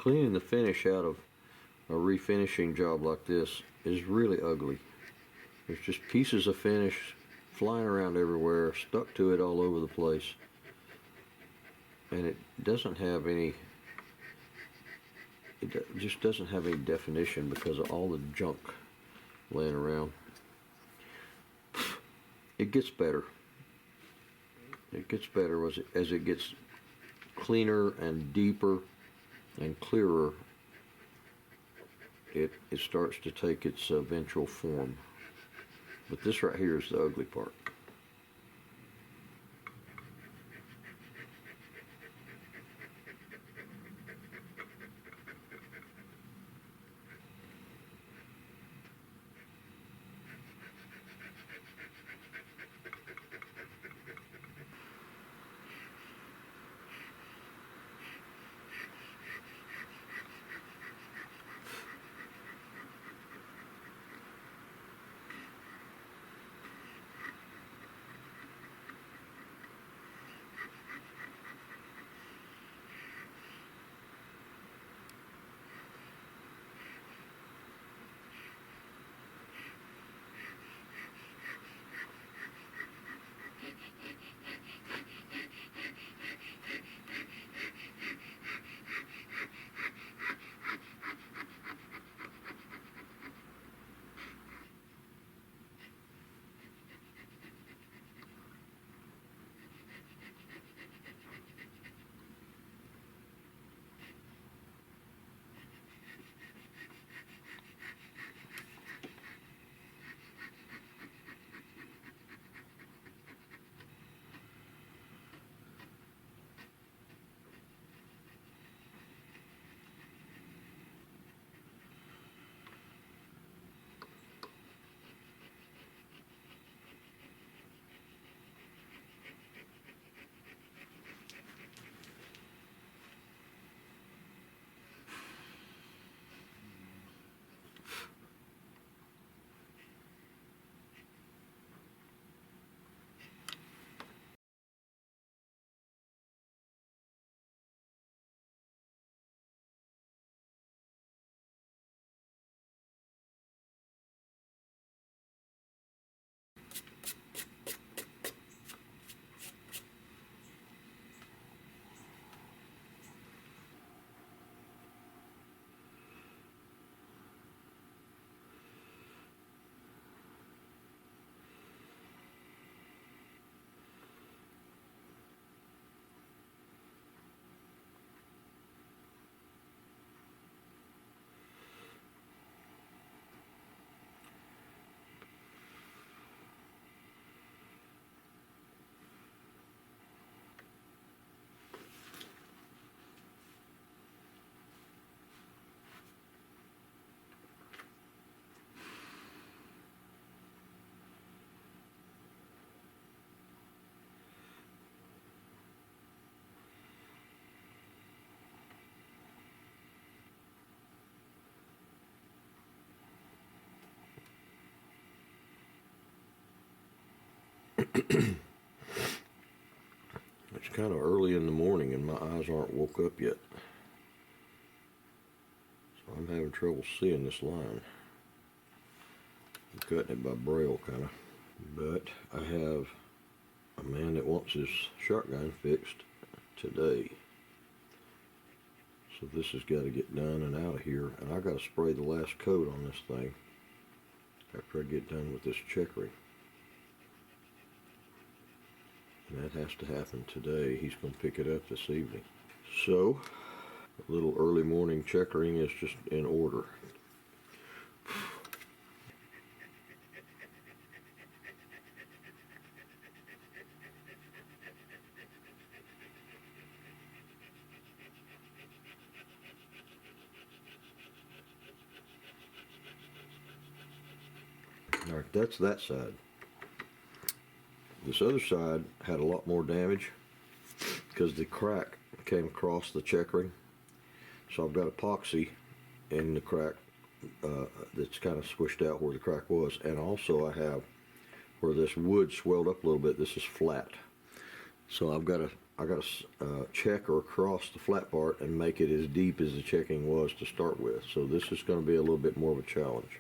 Cleaning the finish out of a refinishing job like this is really ugly. There's just pieces of finish flying around everywhere, stuck to it all over the place. And it doesn't have any, just doesn't have any definition because of all the junk laying around. It gets better. It gets better as it gets cleaner and deeper and clearer. It starts to take its eventual form. But this right here is the ugly part. It's kind of early in the morning and my eyes aren't woke up yet. So I'm having trouble seeing this line. I'm cutting it by braille kind of. But I have a man that wants his shotgun fixed today. So this has got to get done and out of here. And I got to spray the last coat on this thing after I get done with this checkering. And that has to happen today. He's going to pick it up this evening. So, a little early morning checkering is just in order. All right, that's that side. This other side had a lot more damage because the crack came across the checkering. So I've got epoxy in the crack that's kind of squished out where the crack was. And also I have where this wood swelled up a little bit, this is flat. So I got to checker across the flat part and make it as deep as the checking was to start with. So this is going to be a little bit more of a challenge.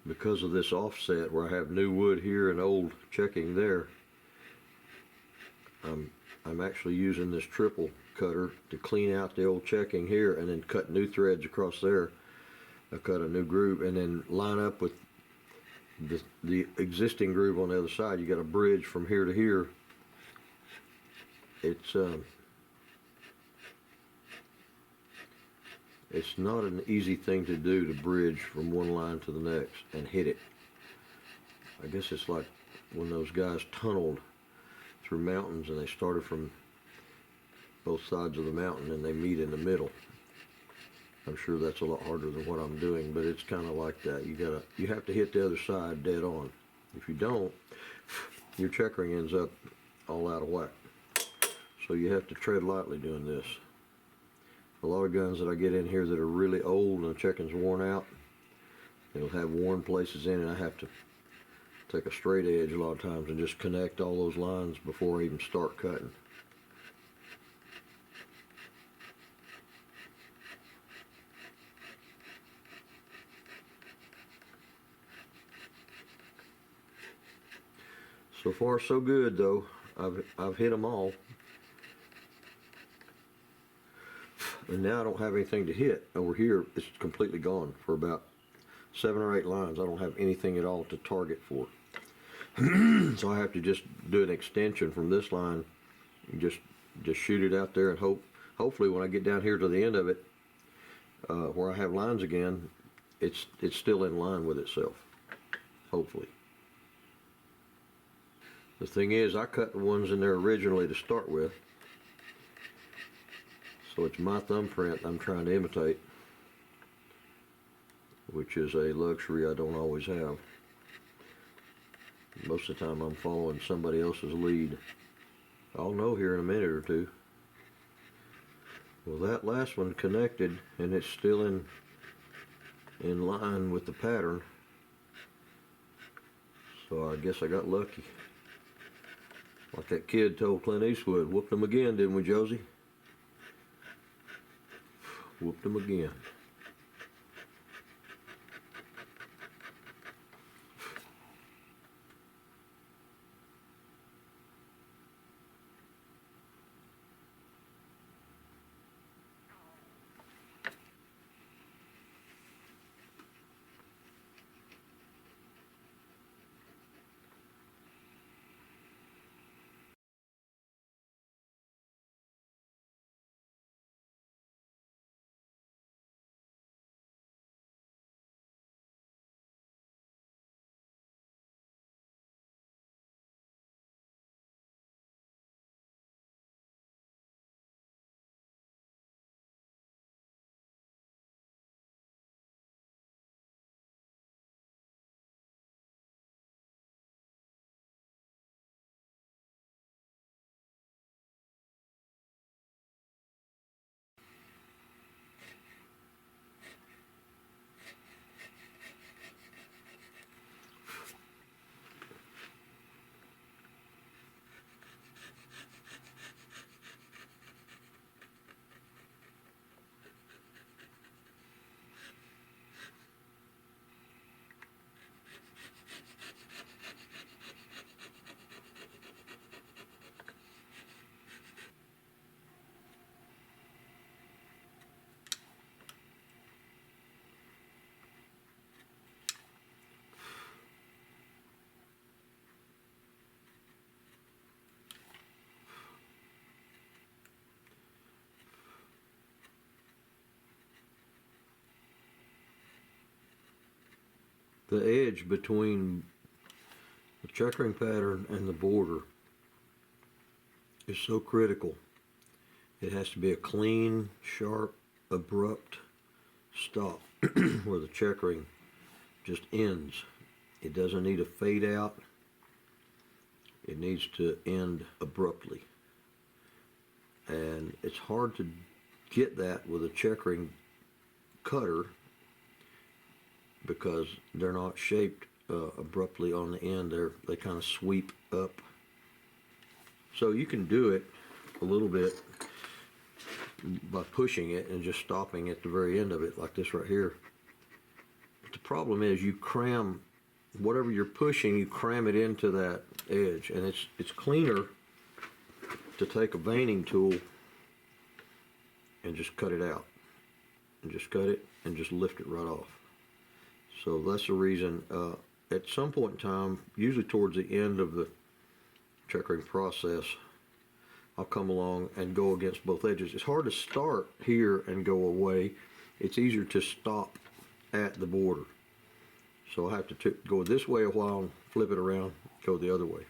Because of this offset where I have new wood here and old checking there, I'm actually using this triple cutter to clean out the old checking here and then cut new threads across there. I cut a new groove and then line up with the existing groove on the other side. You got a bridge from here to here. It's not an easy thing to do, to bridge from one line to the next and hit it. I guess it's like when those guys tunneled through mountains and they started from both sides of the mountain and they meet in the middle. I'm sure that's a lot harder than what I'm doing, but it's kind of like that. You have to hit the other side dead on. If you don't, your checkering ends up all out of whack. So you have to tread lightly doing this. A lot of guns that I get in here that are really old and the checking's worn out, it'll have worn places in it. I have to take a straight edge a lot of times and just connect all those lines before I even start cutting. So far so good though. I've hit them all. And now I don't have anything to hit. Over here, it's completely gone for about 7 or 8 lines. I don't have anything at all to target for. So I have to just do an extension from this line, and just shoot it out there and hopefully when I get down here to the end of it, where I have lines again, it's still in line with itself. Hopefully. The thing is, I cut the ones in there originally to start with. So it's my thumbprint I'm trying to imitate, which is a luxury I don't always have. Most of the time I'm following somebody else's lead. I'll know here in a minute or two. Well, that last one connected and it's still in line with the pattern. So I guess I got lucky. Like that kid told Clint Eastwood, whooped him again, didn't we, Josie? Whooped him again. the edge between the checkering pattern and the border is so critical. It has to be a clean, sharp, abrupt stop where the checkering just ends. It doesn't need to fade out. It needs to end abruptly. And it's hard to get that with a checkering cutter because they're not shaped abruptly on the end. They kind of sweep up. So you can do it a little bit by pushing it and just stopping at the very end of it, like this right here. But the problem is you cram whatever you're pushing, you cram it into that edge, and it's cleaner to take a veining tool and just cut it out, and just cut it and just lift it right off. So that's the reason. At some point in time, usually towards the end of the checkering process, I'll come along and go against both edges. It's hard to start here and go away. It's easier to stop at the border. So I have to go this way a while, flip it around, go the other way.